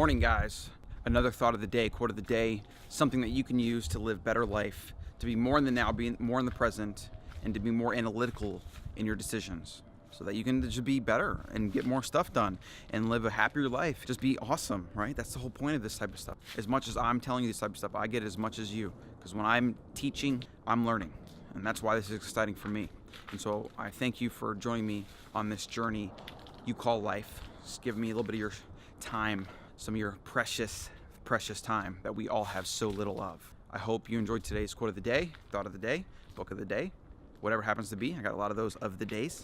morning, guys. Another thought of the day, quote of the day, something that you can use to live better life, to be more in the now, be more in the present, and to be more analytical in your decisions so that you can just be better and get more stuff done and live a happier life. Just be awesome, right? That's the whole point of this type of stuff. As much as I'm telling you this type of stuff, I get as much as you, because when I'm teaching, I'm learning. And that's why this is exciting for me. And so I thank you for joining me on this journey you call life. Just give me a little bit of your time, some of your precious time that we all have so little of. I hope you enjoyed today's quote of the day, thought of the day, book of the day, whatever happens to be. I got a lot of those of the days.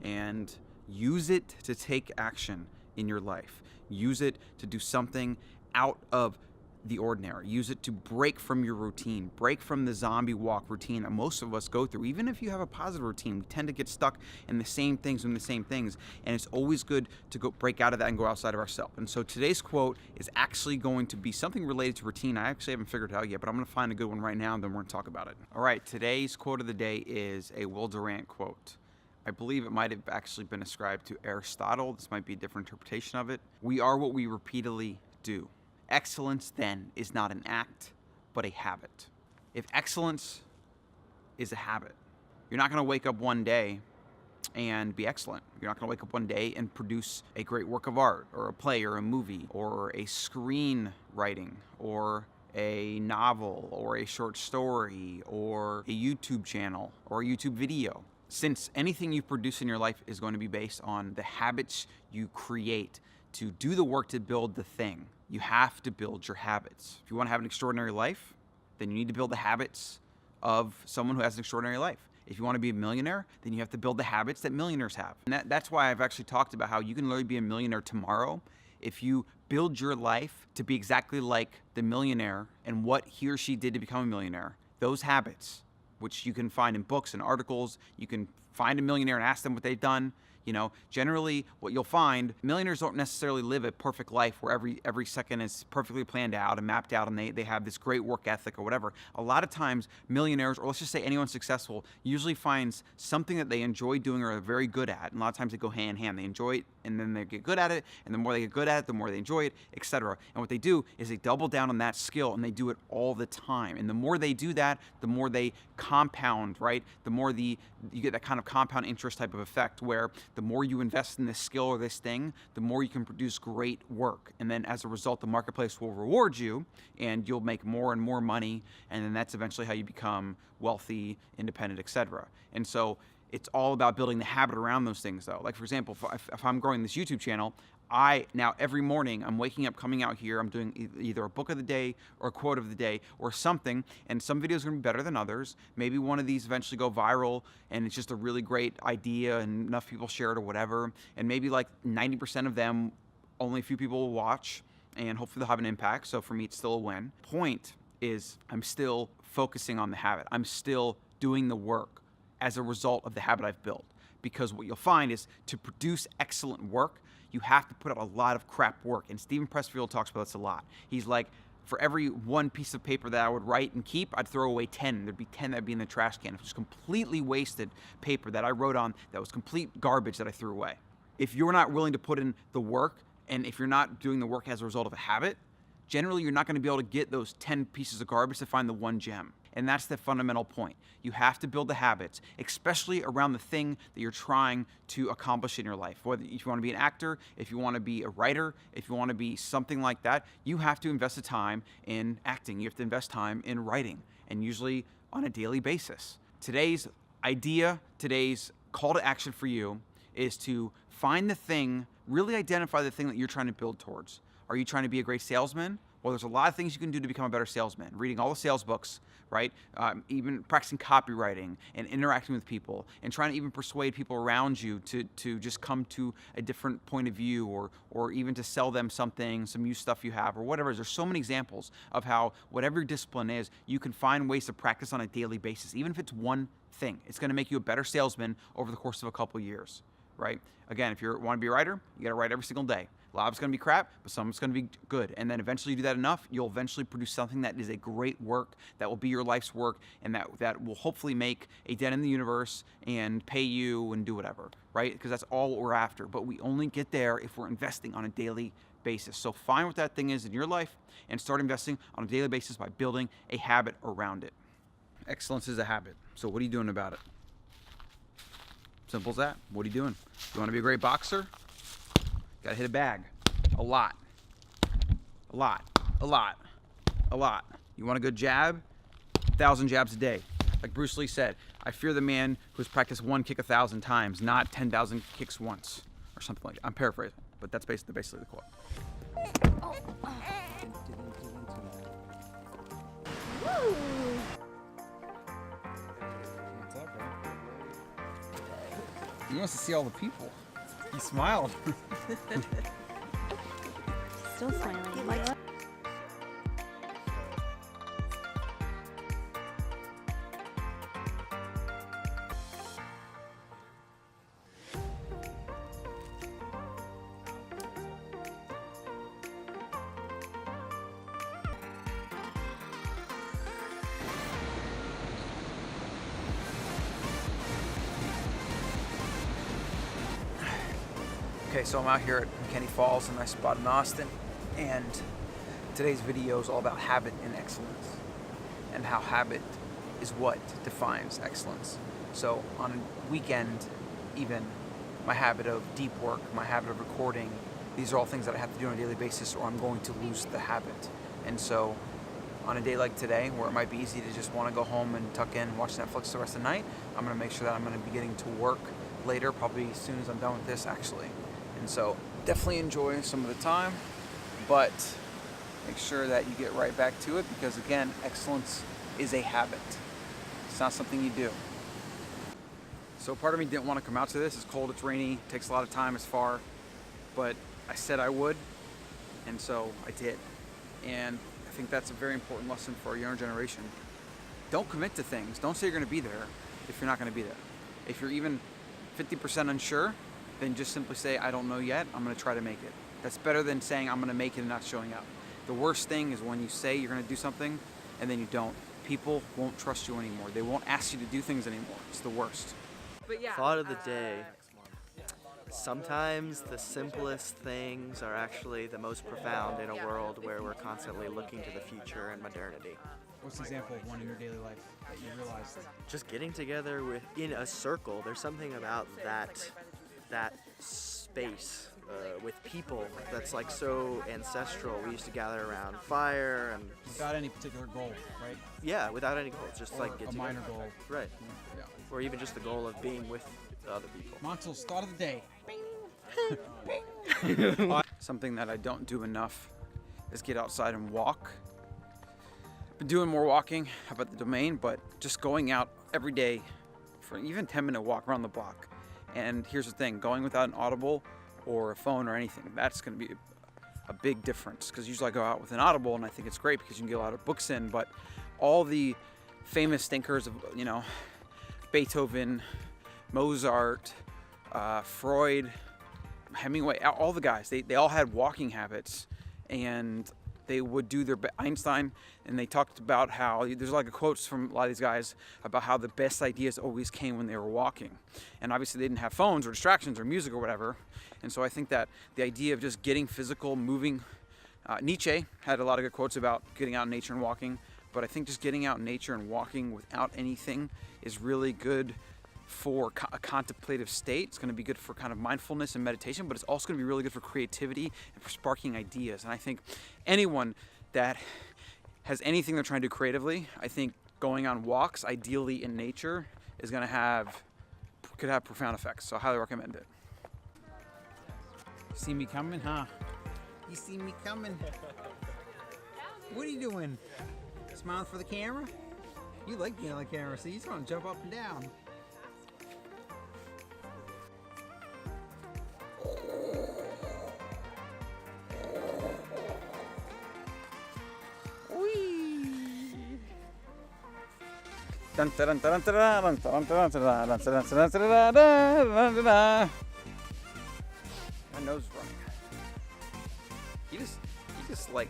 And use it to take action in your life. Use it to do something out of the ordinary. Use it to break from your routine, break from the zombie walk routine that most of us go through. Even if you have a positive routine, we tend to get stuck in the same things, and it's always good to go break out of that and go outside of ourselves. And so today's quote is actually going to be something related to routine. I actually haven't figured it out yet, but I'm going to find a good one right now, and then we're going to talk about it. All right, today's quote of the day is a Will Durant quote. I believe it might have actually been ascribed to Aristotle. This might be a different interpretation of it. We are what we repeatedly do. Excellence, then, is not an act, but a habit. If excellence is a habit, you're not going to wake up one day and be excellent. You're not going to wake up one day and produce a great work of art or a play or a movie or a screenwriting or a novel or a short story or a YouTube channel or a YouTube video. Since anything you produce in your life is going to be based on the habits you create to do the work to build the thing, you have to build your habits. If you want to have an extraordinary life, then you need to build the habits of someone who has an extraordinary life. If you want to be a millionaire, then you have to build the habits that millionaires have. And that's why I've actually talked about how you can literally be a millionaire tomorrow if you build your life to be exactly like the millionaire and what he or she did to become a millionaire. Those habits, which you can find in books and articles, you can find a millionaire and ask them what they've done. You know, generally what you'll find, millionaires don't necessarily live a perfect life where every second is perfectly planned out and mapped out and they have this great work ethic or whatever. A lot of times millionaires, or let's just say anyone successful, usually finds something that they enjoy doing or are very good at. And a lot of times they go hand in hand. They enjoy it and then they get good at it. And the more they get good at it, the more they enjoy it, etc. And what they do is they double down on that skill and they do it all the time. And the more they do that, the more they compound, right? The more you get that kind of compound interest type of effect where the more you invest in this skill or this thing, the more you can produce great work. And then as a result, the marketplace will reward you and you'll make more and more money. And then that's eventually how you become wealthy, independent, etc. And so it's all about building the habit around those things though. Like for example, if I'm growing this YouTube channel, now every morning I'm waking up, coming out here, I'm doing either a book of the day or a quote of the day or something, and some videos are going to be better than others. Maybe one of these eventually go viral and it's just a really great idea and enough people share it or whatever, and maybe like 90% of them, only a few people will watch, and hopefully they'll have an impact. So for me, it's still a win. Point is, I'm still focusing on the habit. I'm still doing the work as a result of the habit I've built. Because what you'll find is to produce excellent work, you have to put out a lot of crap work. And Steven Pressfield talks about this a lot. He's like, for every one piece of paper that I would write and keep, I'd throw away 10. There'd be 10 that'd be in the trash can. It was completely wasted paper that I wrote on that was complete garbage that I threw away. If you're not willing to put in the work, and if you're not doing the work as a result of a habit, generally you're not going to be able to get those 10 pieces of garbage to find the one gem. And that's the fundamental point. You have to build the habits, especially around the thing that you're trying to accomplish in your life. Whether if you want to be an actor, if you want to be a writer, if you want to be something like that, you have to invest the time in acting. You have to invest time in writing, and usually on a daily basis. Today's idea, today's call to action for you is to find the thing, really identify the thing that you're trying to build towards. Are you trying to be a great salesman? Well, there's a lot of things you can do to become a better salesman. Reading all the sales books, right? Even practicing copywriting and interacting with people and trying to even persuade people around you to just come to a different point of view or even to sell them something, some used stuff you have or whatever. There's so many examples of how whatever your discipline is, you can find ways to practice on a daily basis. Even if it's one thing, it's going to make you a better salesman over the course of a couple years, right? Again, if you want to be a writer, you got to write every single day. A lot of it's going to be crap, but some of it's going to be good. And then eventually you do that enough, you'll eventually produce something that is a great work, that will be your life's work, and that will hopefully make a dent in the universe and pay you and do whatever, right? Because that's all what we're after. But we only get there if we're investing on a daily basis. So find what that thing is in your life and start investing on a daily basis by building a habit around it. Excellence is a habit. So what are you doing about it? Simple as that. What are you doing? You want to be a great boxer? Gotta hit a bag. A lot. A lot. A lot. A lot. You want a good jab? 1,000 jabs a day. Like Bruce Lee said, I fear the man who's practiced one kick 1,000 times, not 10,000 kicks once, or something like that. I'm paraphrasing, but that's basically the quote. He wants to see all the people. He smiled. Still smiling. Okay, so I'm out here at McKinney Falls, a nice spot in Austin, and today's video is all about habit and excellence, and how habit is what defines excellence. So on a weekend, even, my habit of deep work, my habit of recording, these are all things that I have to do on a daily basis or I'm going to lose the habit. And so on a day like today, where it might be easy to just want to go home and tuck in, watch Netflix the rest of the night, I'm going to make sure that I'm going to be getting to work later, probably as soon as I'm done with this, actually. And so definitely enjoy some of the time, but make sure that you get right back to it, because again, excellence is a habit. It's not something you do. So part of me didn't want to come out to this. It's cold, it's rainy, it takes a lot of time, it's far, but I said I would, and so I did. And I think that's a very important lesson for our younger generation. Don't commit to things. Don't say you're going to be there if you're not going to be there. If you're even 50% unsure, then just simply say, I don't know yet, I'm going to try to make it. That's better than saying I'm going to make it and not showing up. The worst thing is when you say you're going to do something and then you don't. People won't trust you anymore. They won't ask you to do things anymore. It's the worst. But yeah, thought of the day. Sometimes the simplest things are actually the most profound in a world where we're constantly looking to the future and modernity. What's an example of one in your daily life that you realized? Just getting together in a circle. There's something about that space with people that's like so ancestral. We used to gather around fire and without any particular goal, right? Yeah, without any goal, just like get a together. minor goal, right? Yeah. Or even just the goal of being with other people. Montel's thought of the day. Something that I don't do enough is get outside and walk. I've been doing more walking up at the Domain, but just going out every day for even 10-minute walk around the block. And here's the thing, going without an Audible or a phone or anything, that's going to be a big difference, because usually I go out with an Audible and I think it's great because you can get a lot of books in, but all the famous thinkers of, you know, Beethoven, Mozart, Freud, Hemingway, all the guys, they all had walking habits, and they would do their Einstein, and they talked about how there's like quotes from a lot of these guys about how the best ideas always came when they were walking. And obviously they didn't have phones or distractions or music or whatever. And so I think that the idea of just getting physical, moving, Nietzsche had a lot of good quotes about getting out in nature and walking, but I think just getting out in nature and walking without anything is really good for a contemplative state. It's going to be good for kind of mindfulness and meditation, but it's also going to be really good for creativity and for sparking ideas. And I think anyone that has anything they're trying to do creatively, I think going on walks, ideally in nature, is going to could have profound effects. So I highly recommend it. See me coming, huh? You see me coming? What are you doing? Smiling for the camera? You like being on the camera, so you just want to jump up and down. My nose is running. He just like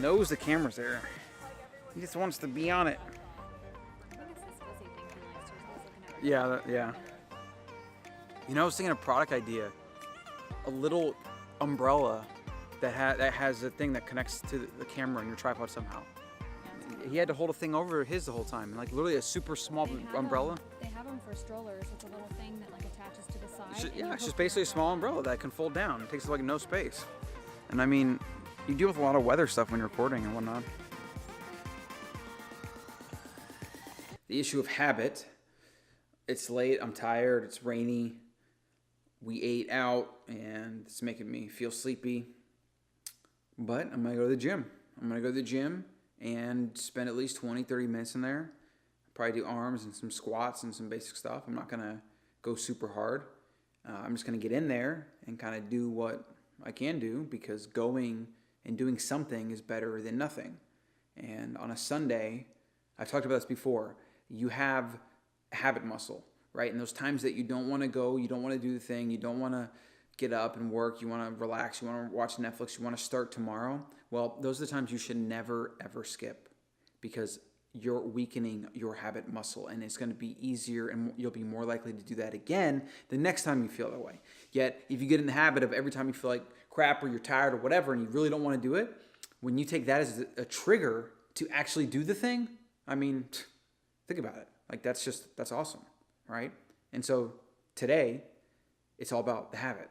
knows the camera's there. He just wants to be on it. I think it's this fuzzy thing he likes to. He's looking at right Yeah, yeah. You know, I was thinking a product idea. A little umbrella that has a thing that connects to the camera and your tripod somehow. He had to hold a thing over his the whole time, like literally a super small umbrella. They have them for strollers. It's a little thing that like attaches to the side. Yeah, it's just basically a small umbrella that can fold down. It takes like no space. And I mean, you deal with a lot of weather stuff when you're recording and whatnot. The issue of habit. It's late, I'm tired, it's rainy. We ate out and it's making me feel sleepy. But I'm gonna go to the gym. I'm gonna go to the gym and spend at least 20, 30 minutes in there. Probably do arms and some squats and some basic stuff. I'm not gonna go super hard. I'm just gonna get in there and kind of do what I can do, because going and doing something is better than nothing. And on a Sunday, I've talked about this before, you have habit muscle, right? And those times that you don't want to go, you don't want to do the thing, you don't want to get up and work, you want to relax, you want to watch Netflix, you want to start tomorrow. Well, those are the times you should never, ever skip, because you're weakening your habit muscle, and it's going to be easier and you'll be more likely to do that again the next time you feel that way. Yet, if you get in the habit of every time you feel like crap or you're tired or whatever and you really don't want to do it, when you take that as a trigger to actually do the thing, I mean, think about it. Like, that's awesome, right? And so today, it's all about the habit.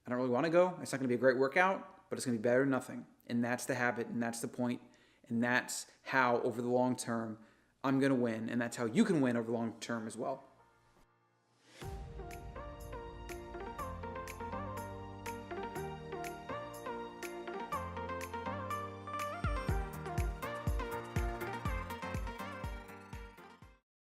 I don't really want to go. It's not going to be a great workout, but it's going to be better than nothing. And that's the habit, and that's the point, and that's how, over the long term, I'm going to win, and that's how you can win over the long term as well.